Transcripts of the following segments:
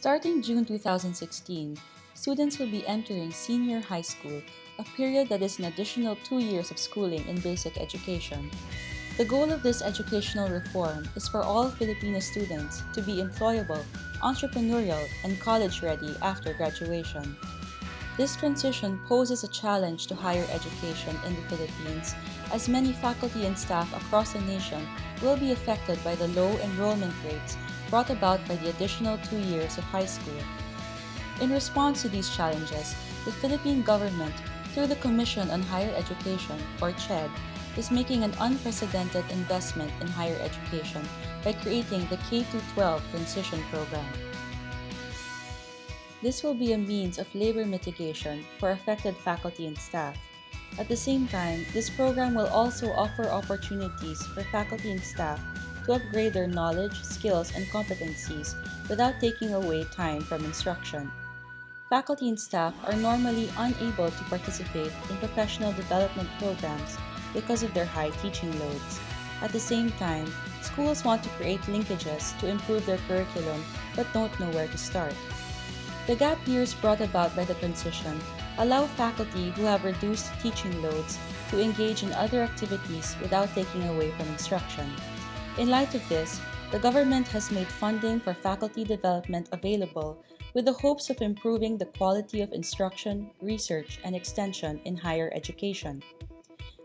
Starting June 2016, students will be entering senior high school, a period that is an additional 2 years of schooling in basic education. The goal of this educational reform is for all Filipino students to be employable, entrepreneurial, and college-ready after graduation. This transition poses a challenge to higher education in the Philippines, as many faculty and staff across the nation will be affected by the low enrollment rates brought about by the additional 2 years of high school. In response to these challenges, the Philippine government, through the Commission on Higher Education, or CHED, is making an unprecedented investment in higher education by creating the K-12 Transition Program. This will be a means of labor mitigation for affected faculty and staff. At the same time, this program will also offer opportunities for faculty and staff to upgrade their knowledge, skills, and competencies without taking away time from instruction. Faculty and staff are normally unable to participate in professional development programs because of their high teaching loads. At the same time, schools want to create linkages to improve their curriculum but don't know where to start. The gap years brought about by the transition allow faculty who have reduced teaching loads to engage in other activities without taking away from instruction. In light of this, the government has made funding for faculty development available with the hopes of improving the quality of instruction, research, and extension in higher education.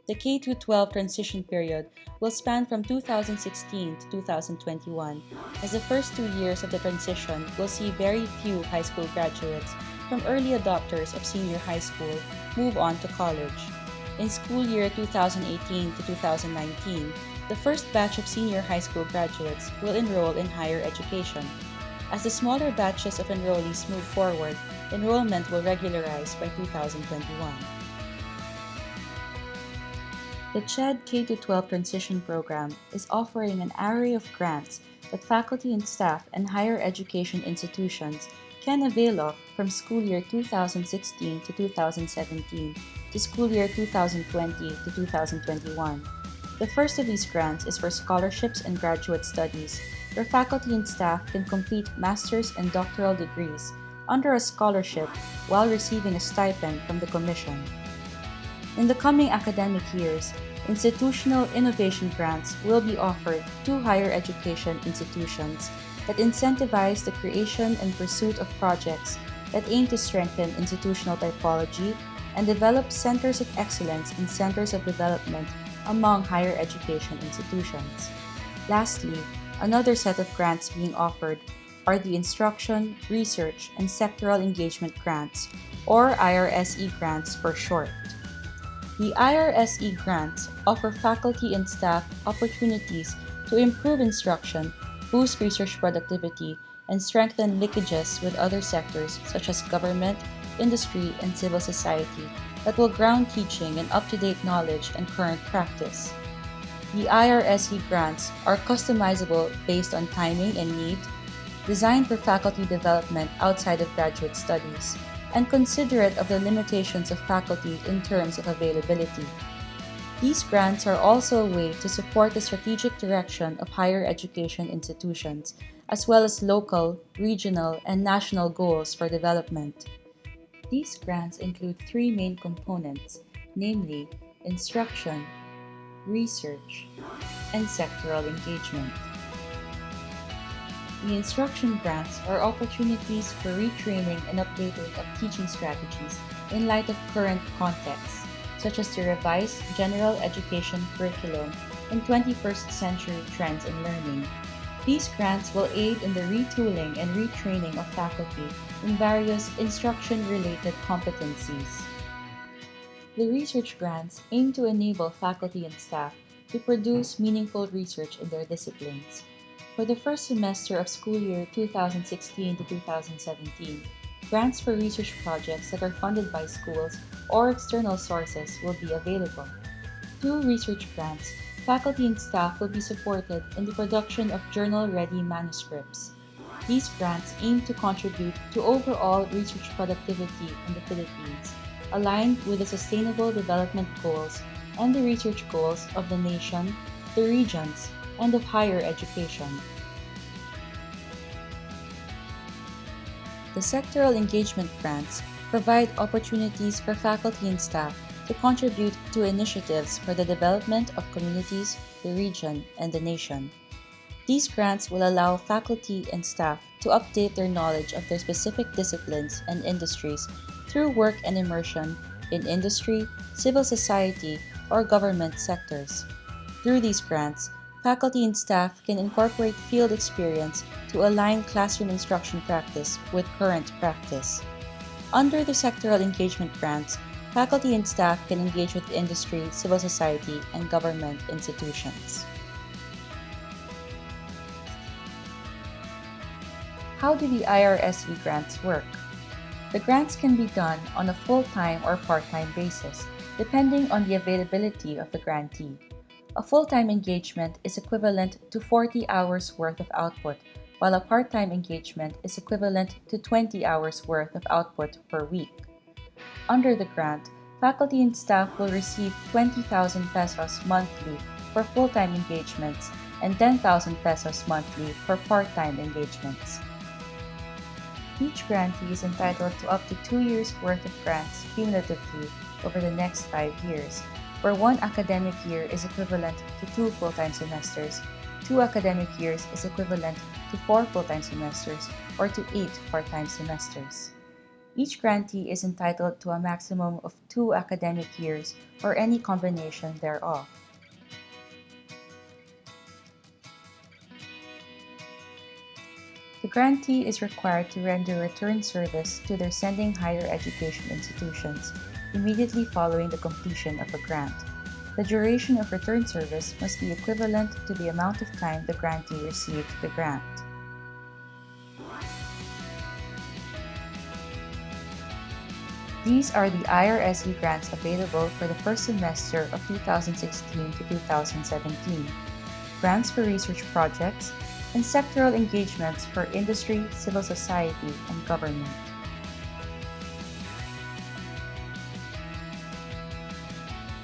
The K-12 transition period will span from 2016 to 2021, as the first 2 years of the transition will see very few high school graduates from early adopters of senior high school move on to college. In school year 2018 to 2019, the first batch of senior high school graduates will enroll in higher education. As the smaller batches of enrollees move forward, enrollment will regularize by 2021. The CHED K-12 Transition Program is offering an array of grants that faculty and staff and higher education institutions can avail of from school year 2016 to 2017 to school year 2020 to 2021. The first of these grants is for scholarships and graduate studies, where faculty and staff can complete master's and doctoral degrees under a scholarship while receiving a stipend from the Commission. In the coming academic years, institutional innovation grants will be offered to higher education institutions that incentivize the creation and pursuit of projects that aim to strengthen institutional typology and develop centers of excellence and centers of development among higher education institutions. Lastly, another set of grants being offered are the Instruction, Research, and Sectoral Engagement Grants, or IRSE grants for short. The IRSE grants offer faculty and staff opportunities to improve instruction, boost research productivity, and strengthen linkages with other sectors such as government, industry, and civil society that will ground teaching in up-to-date knowledge and current practice. The IRSE grants are customizable based on timing and need, designed for faculty development outside of graduate studies, and considerate of the limitations of faculty in terms of availability. These grants are also a way to support the strategic direction of higher education institutions, as well as local, regional, and national goals for development. These grants include three main components, namely instruction, research, and sectoral engagement. The instruction grants are opportunities for retraining and updating of teaching strategies in light of current contexts, such as the revised general education curriculum and 21st century trends in learning. These grants will aid in the retooling and retraining of faculty in various instruction-related competencies. The research grants aim to enable faculty and staff to produce meaningful research in their disciplines. For the first semester of school year 2016 to 2017, grants for research projects that are funded by schools or external sources will be available. Through research grants, faculty and staff will be supported in the production of journal-ready manuscripts. These grants aim to contribute to overall research productivity in the Philippines, aligned with the Sustainable Development Goals and the research goals of the nation, the regions, and of higher education. The sectoral engagement grants provide opportunities for faculty and staff to contribute to initiatives for the development of communities, the region, and the nation. These grants will allow faculty and staff to update their knowledge of their specific disciplines and industries through work and immersion in industry, civil society, or government sectors. Through these grants, faculty and staff can incorporate field experience to align classroom instruction practice with current practice. Under the sectoral engagement grants, faculty and staff can engage with industry, civil society, and government institutions. How do the IRSE grants work? The grants can be done on a full-time or part-time basis, depending on the availability of the grantee. A full-time engagement is equivalent to 40 hours worth of output, while a part-time engagement is equivalent to 20 hours worth of output per week. Under the grant, faculty and staff will receive 20,000 pesos monthly for full-time engagements and 10,000 pesos monthly for part-time engagements. Each grantee is entitled to up to 2 years' worth of grants cumulatively over the next 5 years, where 1 academic year is equivalent to 2 full-time semesters, 2 academic years is equivalent to 4 full-time semesters, or to 8 part-time semesters. Each grantee is entitled to a maximum of 2 academic years or any combination thereof. The grantee is required to render return service to their sending higher education institutions immediately following the completion of a grant. The duration of return service must be equivalent to the amount of time the grantee received the grant. These are the IRSE grants available for the first semester of 2016 to 2017, grants for research projects, and sectoral engagements for industry, civil society, and government.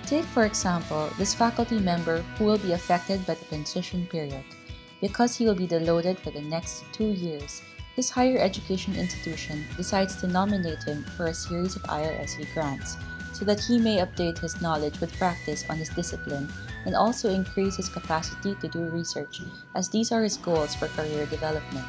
Take, for example, this faculty member who will be affected by the transition period. Because he will be deloaded for the next 2 years, his higher education institution decides to nominate him for a series of IRSE grants so that he may update his knowledge with practice on his discipline and also increase his capacity to do research, as these are his goals for career development.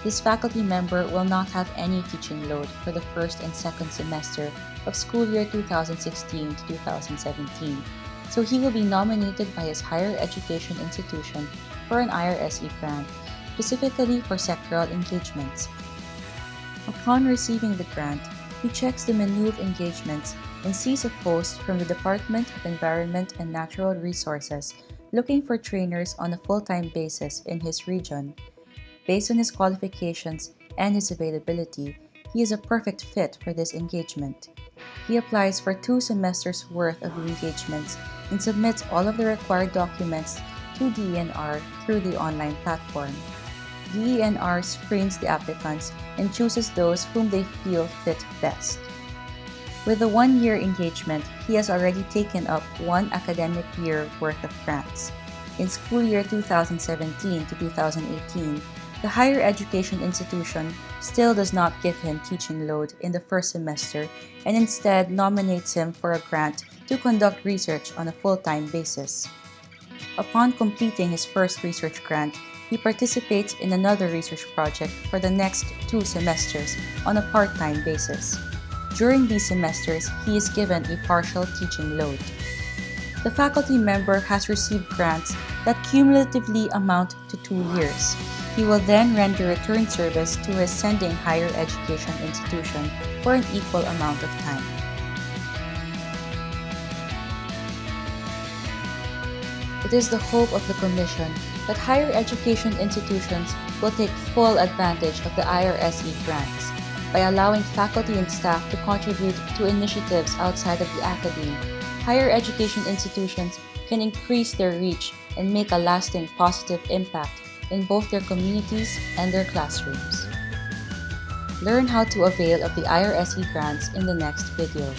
This faculty member will not have any teaching load for the first and second semester of school year 2016 to 2017, so he will be nominated by his higher education institution for an IRSE grant, specifically for sectoral engagements. Upon receiving the grant, he checks the menu of engagements and sees a post from the Department of Environment and Natural Resources looking for trainers on a full-time basis in his region. Based on his qualifications and his availability, he is a perfect fit for this engagement. He applies for 2 semesters' worth of engagements and submits all of the required documents to DENR through the online platform. DENR screens the applicants and chooses those whom they feel fit best. With the 1-year engagement, he has already taken up 1 academic year worth of grants. In school year 2017 to 2018, the higher education institution still does not give him teaching load in the first semester and instead nominates him for a grant to conduct research on a full-time basis. Upon completing his first research grant, he participates in another research project for the next 2 semesters on a part-time basis. During these semesters, he is given a partial teaching load. The faculty member has received grants that cumulatively amount to 2 years. He will then render return service to his sending higher education institution for an equal amount of time. It is the hope of the Commission that higher education institutions will take full advantage of the IRSE grants by allowing faculty and staff to contribute to initiatives outside of the academe. Higher education institutions can increase their reach and make a lasting positive impact in both their communities and their classrooms. Learn how to avail of the IRSE grants in the next video.